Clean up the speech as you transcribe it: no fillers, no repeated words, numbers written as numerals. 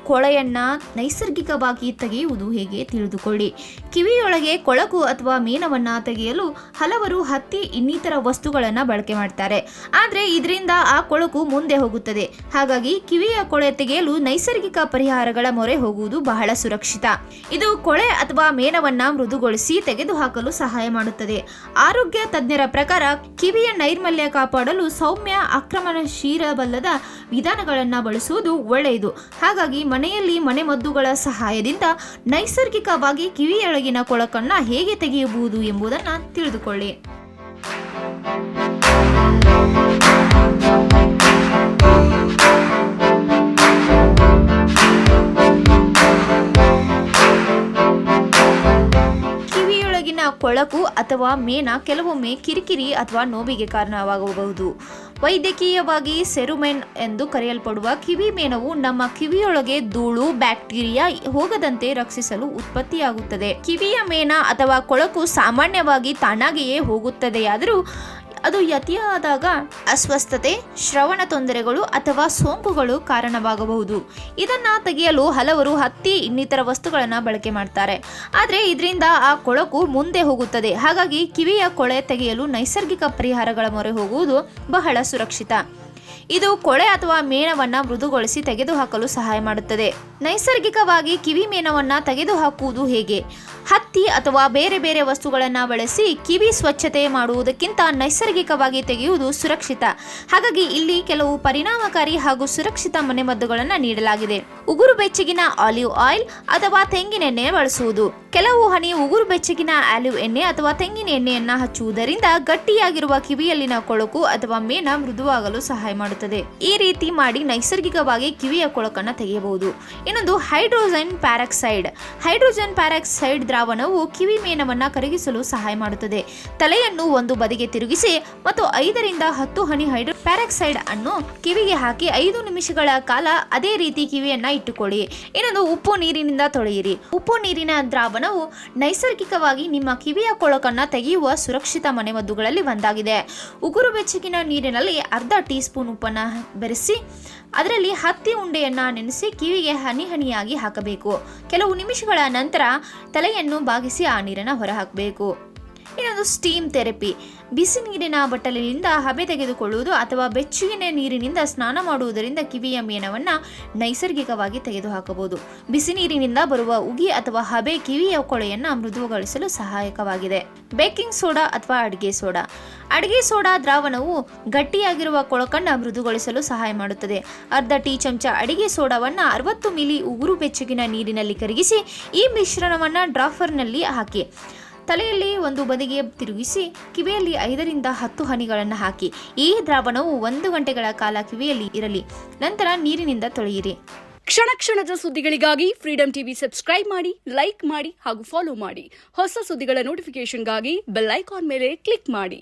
ಕೊಳೆಯನ್ನ ನೈಸರ್ಗಿಕವಾಗಿ ತೆಗೆಯುವುದು ಹೇಗೆ ತಿಳಿದುಕೊಳ್ಳಿ. ಕಿವಿಯೊಳಗೆ ಕೊಳಕು ಅಥವಾ ಮೇಣವನ್ನ ತೆಗೆಯಲು ಹಲವರು ಹತ್ತಿ ಇನ್ನಿತರ ವಸ್ತುಗಳನ್ನು ಬಳಕೆ ಮಾಡ್ತಾರೆ. ಆದರೆ ಇದರಿಂದ ಆ ಕೊಳಕು ಮುಂದೆ ಹೋಗುತ್ತದೆ. ಹಾಗಾಗಿ ಕಿವಿಯ ಕೊಳೆ ತೆಗೆಯಲು ನೈಸರ್ಗಿಕ ಪರಿಹಾರಗಳ ಮೊರೆ ಹೋಗುವುದು ಬಹಳ ಸುರಕ್ಷಿತ. ಇದು ಕೊಳೆ ಅಥವಾ ಮೇಣವನ್ನ ಮೃದುಗೊಳಿಸಿ ತೆಗೆದುಹಾಕಲು ಸಹಾಯ ಮಾಡುತ್ತದೆ. ಆರೋಗ್ಯ ತಜ್ಞರ ಪ್ರಕಾರ ಕಿವಿಯ ನೈರ್ಮಲ್ಯ ಕಾಪಾಡಲು ಸೌಮ್ಯ ಆಕ್ರಮಣಶೀಲವಲ್ಲದ ವಿಧಾನಗಳನ್ನು ಬಳಸುವುದು ಒಳ್ಳೆಯದು. ಹಾಗಾಗಿ ಮನೆಯಲ್ಲಿ ಮನೆಮದ್ದುಗಳ ಸಹಾಯದಿಂದ ನೈಸರ್ಗಿಕವಾಗಿ ಕಿವಿಯೊಳಗಿನ ಕೊಳಕನ್ನು ಹೇಗೆ ತೆಗೆಯಬಹುದು ಎಂಬುದನ್ನು ತಿಳಿದುಕೊಳ್ಳಿ. ಕೊಳಕು ಅಥವಾ ಮೇಣ ಕೆಲವೊಮ್ಮೆ ಕಿರಿಕಿರಿ ಅಥವಾ ನೋವಿಗೆ ಕಾರಣವಾಗಬಹುದು. ವೈದ್ಯಕೀಯವಾಗಿ ಸೆರುಮೆನ್ ಎಂದು ಕರೆಯಲ್ಪಡುವ ಕಿವಿ ಮೇಣವು ನಮ್ಮ ಕಿವಿಯೊಳಗೆ ಧೂಳು, ಬ್ಯಾಕ್ಟೀರಿಯಾ ಹೋಗದಂತೆ ರಕ್ಷಿಸಲು ಉತ್ಪತ್ತಿಯಾಗುತ್ತದೆ. ಕಿವಿಯ ಮೇಣ ಅಥವಾ ಕೊಳಕು ಸಾಮಾನ್ಯವಾಗಿ ತಾನಾಗಿಯೇ ಹೋಗುತ್ತದೆಯಾದರೂ ಅದು ಅತಿಯಾದಾಗ ಅಸ್ವಸ್ಥತೆ, ಶ್ರವಣ ತೊಂದರೆಗಳು ಅಥವಾ ಸೋಂಕುಗಳು ಕಾರಣವಾಗಬಹುದು. ಇದನ್ನ ತೆಗೆಯಲು ಹಲವರು ಹತ್ತಿ ಇನ್ನಿತರ ವಸ್ತುಗಳನ್ನು ಬಳಕೆ ಮಾಡ್ತಾರೆ. ಆದರೆ ಇದರಿಂದ ಆ ಕೊಳಕು ಮುಂದೆ ಹೋಗುತ್ತದೆ. ಹಾಗಾಗಿ ಕಿವಿಯ ಕೊಳೆ ತೆಗೆಯಲು ನೈಸರ್ಗಿಕ ಪರಿಹಾರಗಳ ಮೊರೆ ಹೋಗುವುದು ಬಹಳ ಸುರಕ್ಷಿತ. ಇದು ಕೊಳೆ ಅಥವಾ ಮೇಣವನ್ನು ಮೃದುಗೊಳಿಸಿ ತೆಗೆದುಹಾಕಲು ಸಹಾಯ ಮಾಡುತ್ತದೆ. ನೈಸರ್ಗಿಕವಾಗಿ ಕಿವಿ ಮೇಣವನ್ನು ತೆಗೆದುಹಾಕುವುದು ಹೇಗೆ? ಹತ್ತಿ ಅಥವಾ ಬೇರೆ ಬೇರೆ ವಸ್ತುಗಳನ್ನು ಬಳಸಿ ಕಿವಿ ಸ್ವಚ್ಛತೆ ಮಾಡುವುದಕ್ಕಿಂತ ನೈಸರ್ಗಿಕವಾಗಿ ತೆಗೆಯುವುದು ಸುರಕ್ಷಿತ. ಹಾಗಾಗಿ ಇಲ್ಲಿ ಕೆಲವು ಪರಿಣಾಮಕಾರಿ ಹಾಗೂ ಸುರಕ್ಷಿತ ಮನೆಮದ್ದುಗಳನ್ನು ನೀಡಲಾಗಿದೆ. ಉಗುರು ಬೆಚ್ಚಗಿನ ಆಲಿವ್ ಆಯಿಲ್ ಅಥವಾ ತೆಂಗಿನ ಎಣ್ಣೆ ಬಳಸುವುದು. ಕೆಲವು ಹನಿ ಉಗುರು ಬೆಚ್ಚಗಿನ ಆಲಿವ್ ಎಣ್ಣೆ ಅಥವಾ ತೆಂಗಿನ ಎಣ್ಣೆಯನ್ನು ಹಚ್ಚುವುದರಿಂದ ಗಟ್ಟಿಯಾಗಿರುವ ಕಿವಿಯಲ್ಲಿನ ಕೊಳಕು ಅಥವಾ ಮೇಣ ಮೃದುವಾಗಲು ಸಹಾಯ ಮಾಡುತ್ತದೆ. ಈ ರೀತಿ ಮಾಡಿ ನೈಸರ್ಗಿಕವಾಗಿ ಕಿವಿಯ ಕೊಳಕನ್ನು ತೆಗೆಯಬಹುದು. ಇನ್ನೊಂದು ಹೈಡ್ರೋಜನ್ ಪ್ಯಾರಾಕ್ಸೈಡ್. ಹೈಡ್ರೋಜನ್ ಪ್ಯಾರಾಕ್ಸೈಡ್ ದ್ರಾವಣವು ಕಿವಿ ಮೇಣವನ್ನು ಕರಗಿಸಲು ಸಹಾಯ ಮಾಡುತ್ತದೆ. ತಲೆಯನ್ನು ಒಂದು ಬದಿಗೆ ತಿರುಗಿಸಿ ಮತ್ತು 5 ರಿಂದ 10 ಹನಿ ಹೈಡ್ರೋ ಪ್ಯಾರಾಕ್ಸೈಡ್ ಅನ್ನು ಕಿವಿಗೆ ಹಾಕಿ 5 ನಿಮಿಷಗಳ ಕಾಲ ಅದೇ ರೀತಿ ಕಿವಿಯನ್ನ ಇಟ್ಟುಕೊಳ್ಳಿ. ಇನ್ನೊಂದು ಉಪ್ಪು ನೀರಿನಿಂದ ತೊಳೆಯಿರಿ. ಉಪ್ಪು ನೀರಿನ ದ್ರಾವಣವು ನೈಸರ್ಗಿಕವಾಗಿ ನಿಮ್ಮ ಕಿವಿಯ ಕೊಳಕನ್ನು ತೆಗೆಯುವ ಸುರಕ್ಷಿತ ಮನೆಮದ್ದುಗಳಲ್ಲಿ ಒಂದಾಗಿದೆ. ಉಗುರು ಬೆಚ್ಚಗಿನ ನೀರಿನಲ್ಲಿ ಅರ್ಧ ಟೀ ಸ್ಪೂನ್ ಉಪ್ಪನ್ನು ಬೆರೆಸಿ ಅದರಲ್ಲಿ ಹತ್ತಿ ಉಂಡೆಯನ್ನು ನೆನೆಸಿ ಕಿವಿಗೆ ಹನಿ ಹನಿಯಾಗಿ ಹಾಕಬೇಕು. ಕೆಲವು ನಿಮಿಷಗಳ ನಂತರ ತಲೆಯನ್ನು ಬಾಗಿಸಿ ಆ ನೀರನ್ನು ಹೊರಹಾಕಬೇಕು. ಇನ್ನೊಂದು ಸ್ಟೀಮ್ ಥೆರಪಿ. ಬಿಸಿ ನೀರಿನ ಬಟ್ಟಲಿನಿಂದ ಹಬೆ ತೆಗೆದುಕೊಳ್ಳುವುದು ಅಥವಾ ಬೆಚ್ಚಗಿನ ನೀರಿನಿಂದ ಸ್ನಾನ ಮಾಡುವುದರಿಂದ ಕಿವಿಯ ಮೇಣವನ್ನು ನೈಸರ್ಗಿಕವಾಗಿ ತೆಗೆದುಹಾಕಬಹುದು. ಬಿಸಿ ನೀರಿನಿಂದ ಬರುವ ಉಗಿ ಅಥವಾ ಹಬೆ ಕಿವಿಯ ಕೊಳೆಯನ್ನು ಮೃದುಗೊಳಿಸಲು ಸಹಾಯಕವಾಗಿದೆ. ಬೇಕಿಂಗ್ ಸೋಡಾ ಅಥವಾ ಅಡಿಗೆ ಸೋಡಾ. ಅಡಿಗೆ ಸೋಡಾ ದ್ರಾವಣವು ಗಟ್ಟಿಯಾಗಿರುವ ಕೊಳಕನ್ನು ಮೃದುಗೊಳಿಸಲು ಸಹಾಯ ಮಾಡುತ್ತದೆ. ಅರ್ಧ ಟೀ ಚಮಚ ಅಡಿಗೆ ಸೋಡಾವನ್ನು 60 ಮಿಲಿ ಉಗುರು ಬೆಚ್ಚಗಿನ ನೀರಿನಲ್ಲಿ ಕರಗಿಸಿ ಈ ಮಿಶ್ರಣವನ್ನು ಡ್ರಾಫರ್ನಲ್ಲಿ ಹಾಕಿ ತಲೆಯಲ್ಲಿ ಒಂದು ಬದಿಗೆ ತಿರುಗಿಸಿ ಕಿವಿಯಲ್ಲಿ 5 ರಿಂದ 10 ಹನಿಗಳನ್ನು ಹಾಕಿ ಈ ದ್ರಾವಣವು 1 ಗಂಟೆಗಳ ಕಾಲ ಕಿವಿಯಲ್ಲಿ ಇರಲಿ. ನಂತರ ನೀರಿನಿಂದ ತೊಳೆಯಿರಿ. ಕ್ಷಣ ಕ್ಷಣದ ಸುದ್ದಿಗಳಿಗಾಗಿ ಫ್ರೀಡಂ ಟಿವಿ ಸಬ್ಸ್ಕ್ರೈಬ್ ಮಾಡಿ, ಲೈಕ್ ಮಾಡಿ ಹಾಗೂ ಫಾಲೋ ಮಾಡಿ. ಹೊಸ ಸುದ್ದಿಗಳ ನೋಟಿಫಿಕೇಶನ್ಗಾಗಿ ಬೆಲ್ ಐಕಾನ್ ಮೇಲೆ ಕ್ಲಿಕ್ ಮಾಡಿ.